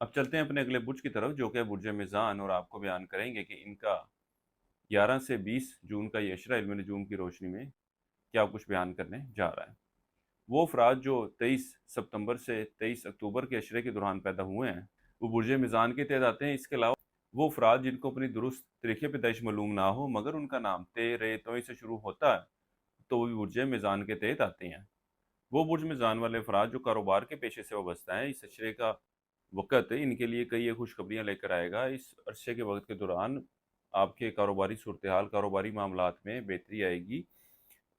अब चलते हैं अपने अगले बुर्ज की तरफ, जो कि है बुर्ज मिज़ान, और आपको बयान करेंगे कि इनका 11 से 20 जून का ये अशरा इल्म नजूम की रोशनी में क्या कुछ बयान करने जा रहा है। वो अफराद जो 23 सितंबर से 23 अक्टूबर के अशरे के दौरान पैदा हुए हैं, वो बुर्ज मिज़ान के तहत आते हैं। इसके अलावा वो अफराद जिनको अपनी दुरुस्त तरीके पैदाइश मालूम ना हो, मगर उनका नाम ते रे तोई से शुरू होता है, तो वो भी बुर्ज मिज़ान के तहत आते हैं। वो बुर्ज मिज़ान वाले अफराद जो कारोबार के पेशे से वाबस्ता हैं, इस अशरे का वक़्त इनके लिए कई खुशखबरियाँ लेकर आएगा। इस अरसे के वक़्त के दौरान आपके कारोबारी सूरत-ए-हाल, कारोबारी मामलात में बेहतरी आएगी।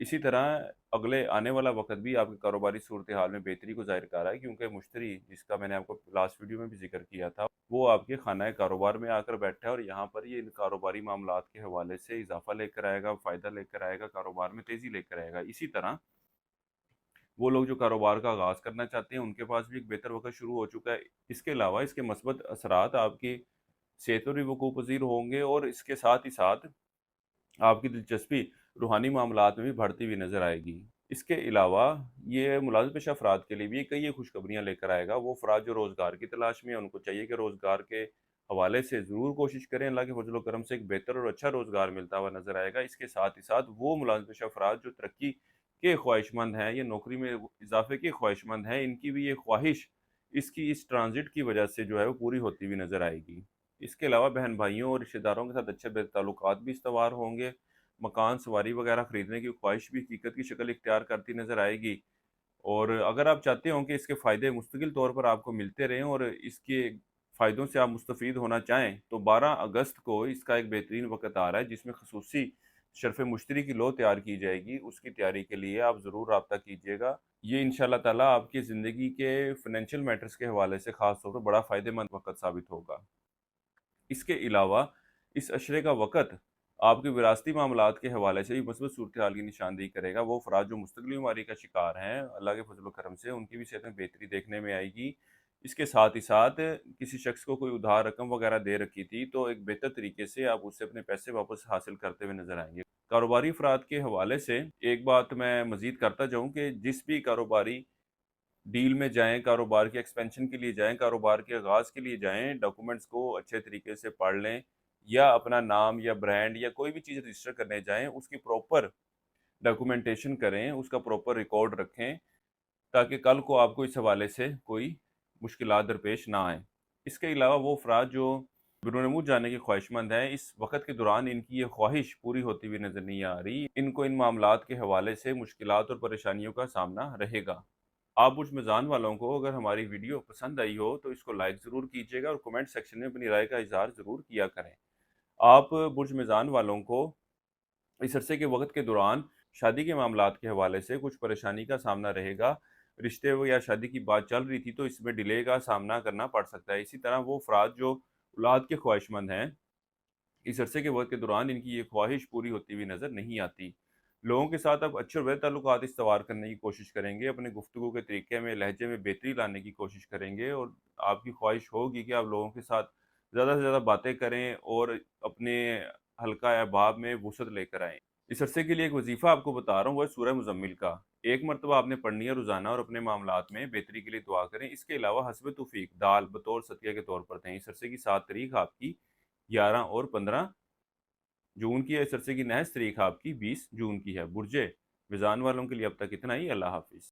इसी तरह अगले आने वाला वक़्त भी आपकी कारोबारी सूरत-ए-हाल में बेहतरी को ज़ाहिर कर रहा है, क्योंकि मुश्तरी, जिसका मैंने आपको लास्ट वीडियो में भी ज़िक्र किया था, वो आपके खानाए कारोबार में आकर बैठा है और यहाँ पर ये इन कारोबारी मामलात के हवाले से इज़ाफ़ा लेकर आएगा, फ़ायदा लेकर आएगा, कारोबार में तेज़ी लेकर आएगा। इसी तरह वो लोग जो कारोबार का आगाज़ करना चाहते हैं, उनके पास भी एक बेहतर वक़्त शुरू हो चुका है। इसके अलावा इसके मस्बत असरात आपकी सेहत पर भी वक़ूफ़ पज़ीर होंगे, और इसके साथ ही साथ आपकी दिलचस्पी रूहानी मामलात में भी बढ़ती हुई नज़र आएगी। इसके अलावा ये मुलाज़िम पेशा अफ़राद के लिए भी कई खुशखबरियाँ लेकर आएगा। वो अफ़राद जो रोज़गार की तलाश में हैं, उनको चाहिए कि रोज़गार के हवाले से ज़रूर कोशिश करें। अल्लाह के फ़ज़ल व करम से एक बेहतर और अच्छा रोज़गार मिलता हुआ नज़र आएगा। इसके साथ ही साथ वो मुलाज़िम पेशा अफ़राद जो तरक्की के ख़्वाहिशमंद हैं या नौकरी में इज़ाफ़े के ख़्वाहिशमंद हैं, इनकी भी ये ख़्वाहिश इसकी इस ट्रांज़िट की वजह से जो है वो पूरी होती हुई नज़र आएगी। इसके अलावा बहन-भाइयों और रिश्तेदारों के साथ अच्छे बेहतर ताल्लुकात भी इस्तवार होंगे। मकान, सवारी वगैरह खरीदने की ख्वाहिश भी हकीकत की शक्ल इख्तियार करती नज़र आएगी। और अगर आप चाहते हो कि इसके फ़ायदे मुस्तकिल तौर पर आपको मिलते रहें और इसके फ़ायदों से आप मुस्तफ़ीद होना चाहें, तो 12 अगस्त को इसका एक बेहतरीन वक़्त आ रहा है, जिसमें ख़ुसूसी शर्फ़ मुश्तरी की लौ तैयार की जाएगी। उसकी तैयारी के लिए आप ज़रूर राब्ता कीजिएगा। ये इंशाअल्लाह ताला आपकी ज़िंदगी के फ़ाइनेंशियल मैटर्स के हवाले से ख़ास तौर पर बड़ा फ़ायदेमंद वक़्त साबित होगा। इसके अलावा इस अशरे का वक़्त आपके विरासती मामलात के हवाले से भी मस्बत सूरत-ए-हाल की निशानदेही करेगा। वो अफ़राद जो मुस्तकिल बीमारी का शिकार हैं, अल्लाह के फ़ज़ल व करम से उनकी भी सेहत में बेहतरी देखने में आएगी। इसके साथ ही साथ किसी शख़्स को कोई उधार रकम वग़ैरह दे रखी थी, तो एक बेहतर तरीके से आप उससे अपने पैसे वापस हासिल करते हुए नज़र आएँगे। कारोबारी अफ़राद के हवाले से एक बात मैं मज़ीद करता जाऊँ कि जिस भी कारोबारी डील में जाएँ, कारोबार के एक्सपेंशन के लिए जाएँ, कारोबार के आगाज़ के लिए जाएँ, डॉक्यूमेंट्स को अच्छे तरीके से पढ़ लें, या अपना नाम या ब्रांड या कोई भी चीज़ रजिस्टर करने जाएँ, उसकी प्रॉपर डॉक्यूमेंटेशन करें, उसका प्रॉपर रिकॉर्ड रखें, ताकि कल को आपको इस हवाले से कोई मुश्किलात दरपेश ना आएँ। इसके अलावा वो अफ़राद जो बिरून मुल्क जाने के ख्वाहिशमंद हैं, इस वक़्त के दौरान इनकी ये ख्वाहिश पूरी होती हुई नज़र नहीं आ रही। इनको इन मामलात के हवाले से मुश्किलात और परेशानियों का सामना रहेगा। आप बुर्ज मिज़ान वालों को अगर हमारी वीडियो पसंद आई हो, तो इसको लाइक ज़रूर कीजिएगा और कमेंट सेक्शन में अपनी राय का इज़हार ज़रूर किया करें। आप बुर्ज मिज़ान वालों को इस अरसे के वक़्त के दौरान शादी के मामलात के हवाले से कुछ परेशानी का सामना रहेगा। रिश्ते व या शादी की बात चल रही थी, तो इसमें डिले का सामना करना पड़ सकता है। इसी तरह वो अफ़राद जो औलाद के ख्वाहिशमंद हैं, इस अरसे के वक़्त के दौरान इनकी ये ख्वाहिश पूरी होती हुई नज़र नहीं आती। लोगों के साथ आप अच्छे और बेहतर ताल्लुकात इस्तवार करने की कोशिश करेंगे, अपने गुफ्तगू के तरीके में, लहजे में बेहतरी लाने की कोशिश करेंगे, और आपकी ख्वाहिश होगी कि आप लोगों के साथ ज़्यादा से ज़्यादा बातें करें और अपने हल्का अहबाब में वुसअत लेकर आएँ। इस अरसे के लिए एक वज़ीफ़ा आपको बता रहा हूँ, वो है सूरह मुज़म्मिल का। एक मरतबा आपने पढ़नी है रोज़ाना, और अपने मामलात में बेहतरी के लिए दुआ करें। इसके अलावा हस्ब तौफ़ीक दाल बतौर सदक़े के तौर पर दें। इस अरसे की 7 तारीख आपकी 11 और 15 जून की है। इस अरसे की नेक्स्ट तारीख आपकी 20 जून की है। बुर्जे मिज़ान वालों के लिए अब तक इतना ही। अल्लाह हाफ़िज़।